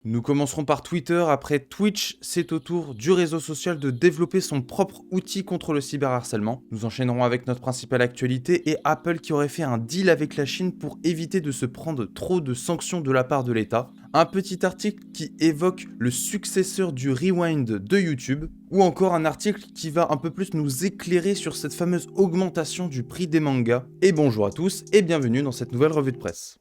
Nous commencerons par Twitter. Après Twitch, c'est au tour du réseau social de développer son propre outil contre le cyberharcèlement. Nous enchaînerons avec notre principale actualité et Apple qui aurait fait un deal avec la Chine pour éviter de se prendre trop de sanctions de la part de l'État. Un petit article qui évoque le successeur du Rewind de YouTube, ou encore un article qui va un peu plus nous éclairer sur cette fameuse augmentation du prix des mangas. Et bonjour à tous et bienvenue dans cette nouvelle revue de presse.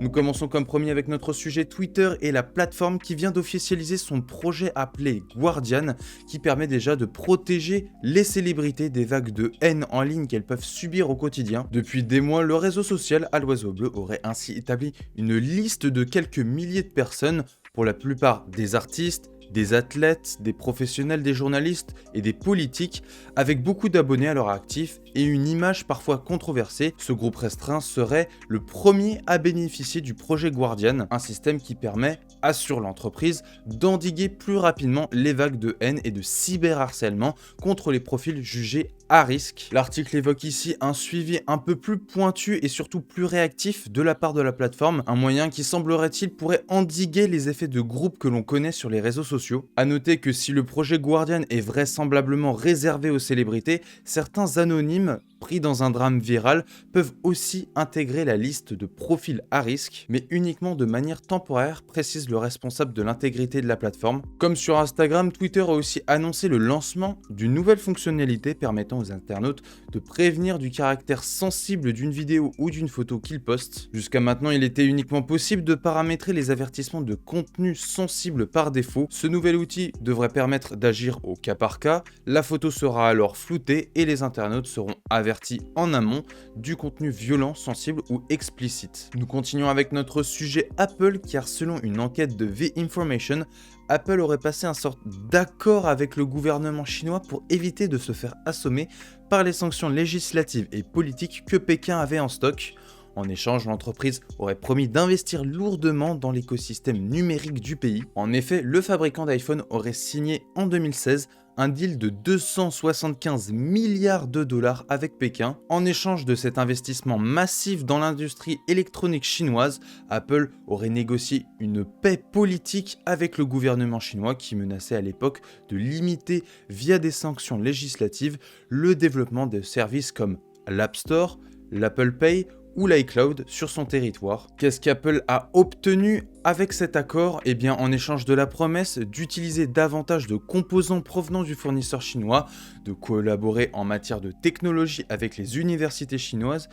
Nous commençons comme premier avec notre sujet Twitter et la plateforme qui vient d'officialiser son projet appelé Guardian, qui permet déjà de protéger les célébrités des vagues de haine en ligne qu'elles peuvent subir au quotidien. Depuis des mois, le réseau social à l'oiseau bleu aurait ainsi établi une liste de quelques milliers de personnes, pour la plupart des artistes, des athlètes, des professionnels, des journalistes et des politiques, avec beaucoup d'abonnés à leur actif et une image parfois controversée. Ce groupe restreint serait le premier à bénéficier du projet Guardian, un système qui permet, assure l'entreprise, d'endiguer plus rapidement les vagues de haine et de cyberharcèlement contre les profils jugés à risque. L'article évoque ici un suivi un peu plus pointu et surtout plus réactif de la part de la plateforme, un moyen qui semblerait-il pourrait endiguer les effets de groupe que l'on connaît sur les réseaux sociaux. A noter que si le projet Guardian est vraisemblablement réservé aux célébrités, certains anonymes pris dans un drame viral peuvent aussi intégrer la liste de profils à risque, mais uniquement de manière temporaire, précise le responsable de l'intégrité de la plateforme. Comme sur Instagram, Twitter a aussi annoncé le lancement d'une nouvelle fonctionnalité permettant aux internautes de prévenir du caractère sensible d'une vidéo ou d'une photo qu'ils postent. Jusqu'à maintenant, il était uniquement possible de paramétrer les avertissements de contenu sensible par défaut. Ce nouvel outil devrait permettre d'agir au cas par cas. La photo sera alors floutée et les internautes seront avertis en amont du contenu violent, sensible ou explicite. Nous continuons avec notre sujet Apple, car selon une enquête de V-Information, Apple aurait passé un sorte d'accord avec le gouvernement chinois pour éviter de se faire assommer par les sanctions législatives et politiques que Pékin avait en stock. En échange, l'entreprise aurait promis d'investir lourdement dans l'écosystème numérique du pays. En effet, le fabricant d'iPhone aurait signé en 2016 un deal de 275 milliards de dollars avec Pékin. En échange de cet investissement massif dans l'industrie électronique chinoise, Apple aurait négocié une paix politique avec le gouvernement chinois qui menaçait à l'époque de limiter via des sanctions législatives le développement de services comme l'App Store, l'Apple Pay ou l'iCloud sur son territoire. Qu'est-ce qu'Apple a obtenu avec cet accord? Eh bien, en échange de la promesse d'utiliser davantage de composants provenant du fournisseur chinois, de collaborer en matière de technologie avec les universités chinoises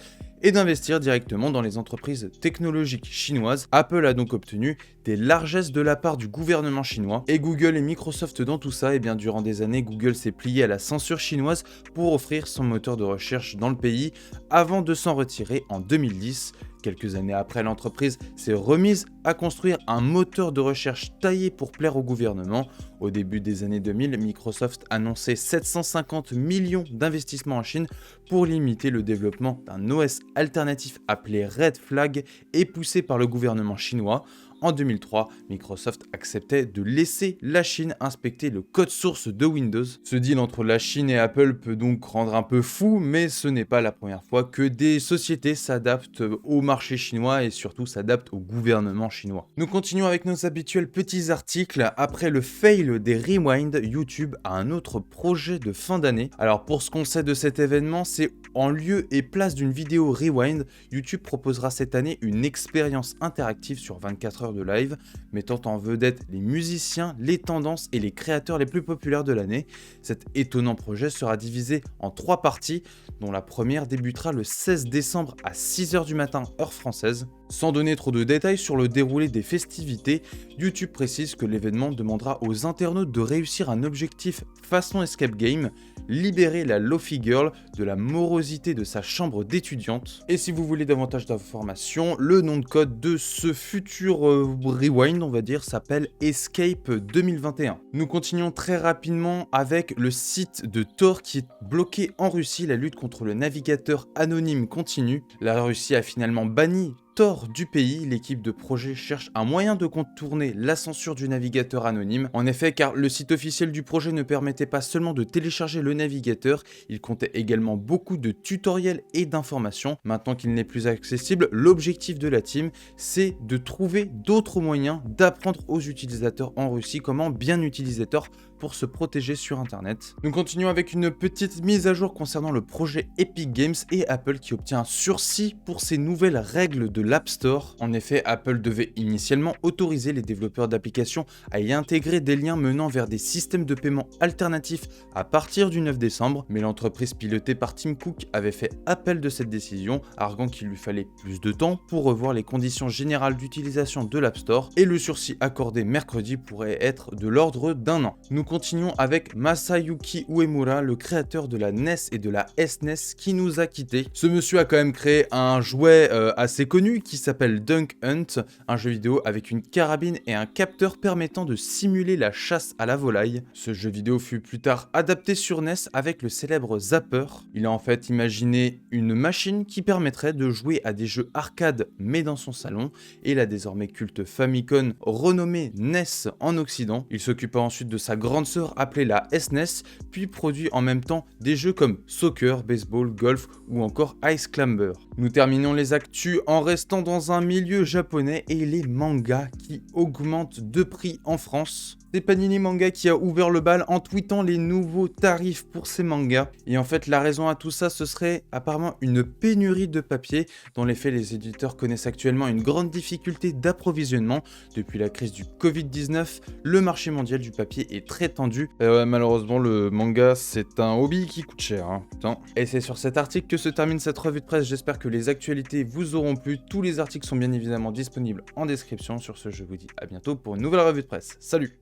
et d'investir directement dans les entreprises technologiques chinoises, Apple a donc obtenu des largesses de la part du gouvernement chinois. Et Google et Microsoft dans tout ça, eh bien, durant des années, Google s'est plié à la censure chinoise pour offrir son moteur de recherche dans le pays, avant de s'en retirer en 2010. Quelques années après, l'entreprise s'est remise à construire un moteur de recherche taillé pour plaire au gouvernement. Au début des années 2000, Microsoft annonçait 750 millions d'investissements en Chine pour limiter le développement d'un OS alternatif appelé Red Flag et poussé par le gouvernement chinois. En 2003, Microsoft acceptait de laisser la Chine inspecter le code source de Windows. Ce deal entre la Chine et Apple peut donc rendre un peu fou, mais ce n'est pas la première fois que des sociétés s'adaptent au marché chinois et surtout s'adaptent au gouvernement chinois. Nous continuons avec nos habituels petits articles. Après le fail des Rewind, YouTube a un autre projet de fin d'année. Alors pour ce qu'on sait de cet événement, c'est en lieu et place d'une vidéo Rewind, YouTube proposera cette année une expérience interactive sur 24 heures de live, mettant en vedette les musiciens, les tendances et les créateurs les plus populaires de l'année. Cet étonnant projet sera divisé en 3 parties, dont la première débutera le 16 décembre à 6h du matin, heure française. Sans donner trop de détails sur le déroulé des festivités, YouTube précise que l'événement demandera aux internautes de réussir un objectif façon escape game, libérer la Lofi Girl de la morosité de sa chambre d'étudiante. Et si vous voulez davantage d'informations, le nom de code de ce futur rewind, on va dire, s'appelle Escape 2021. Nous continuons très rapidement avec le site de Tor qui est bloqué en Russie. La lutte contre le navigateur anonyme continue. La Russie a finalement banni tort du pays, l'équipe de projet cherche un moyen de contourner la censure du navigateur anonyme. En effet, car le site officiel du projet ne permettait pas seulement de télécharger le navigateur, il comptait également beaucoup de tutoriels et d'informations. Maintenant qu'il n'est plus accessible, l'objectif de la team, c'est de trouver d'autres moyens d'apprendre aux utilisateurs en Russie comment bien utiliser Tor pour se protéger sur internet. Nous continuons avec une petite mise à jour concernant le projet Epic Games et Apple qui obtient un sursis pour ses nouvelles règles de l'App Store. En effet, Apple devait initialement autoriser les développeurs d'applications à y intégrer des liens menant vers des systèmes de paiement alternatifs à partir du 9 décembre, mais l'entreprise pilotée par Tim Cook avait fait appel de cette décision, arguant qu'il lui fallait plus de temps pour revoir les conditions générales d'utilisation de l'App Store, et le sursis accordé mercredi pourrait être de l'ordre d'un an. Nous continuons avec Masayuki Uemura, le créateur de la NES et de la SNES qui nous a quittés. Ce monsieur a quand même créé un jouet assez connu qui s'appelle Dunk Hunt, un jeu vidéo avec une carabine et un capteur permettant de simuler la chasse à la volaille. Ce jeu vidéo fut plus tard adapté sur NES avec le célèbre Zapper. Il a en fait imaginé une machine qui permettrait de jouer à des jeux arcade mais dans son salon, et la désormais culte Famicom renommée NES en Occident. Il s'occupa ensuite de sa grande sœur appelée la SNES, puis produit en même temps des jeux comme soccer, baseball, golf ou encore Ice Climber. Nous terminons les actus en restant dans un milieu japonais et les mangas qui augmentent de prix en France. C'est Panini Manga qui a ouvert le bal en tweetant les nouveaux tarifs pour ces mangas. Et en fait, la raison à tout ça, ce serait apparemment une pénurie de papier. Dans les faits, les éditeurs connaissent actuellement une grande difficulté d'approvisionnement. Depuis la crise du Covid-19, le marché mondial du papier est très tendu. Et ouais, malheureusement, le manga, c'est un hobby qui coûte cher. Hein, putain. Et c'est sur cet article que se termine cette revue de presse. J'espère que les actualités vous auront plu. Tous les articles sont bien évidemment disponibles en description. Sur ce, je vous dis à bientôt pour une nouvelle revue de presse. Salut!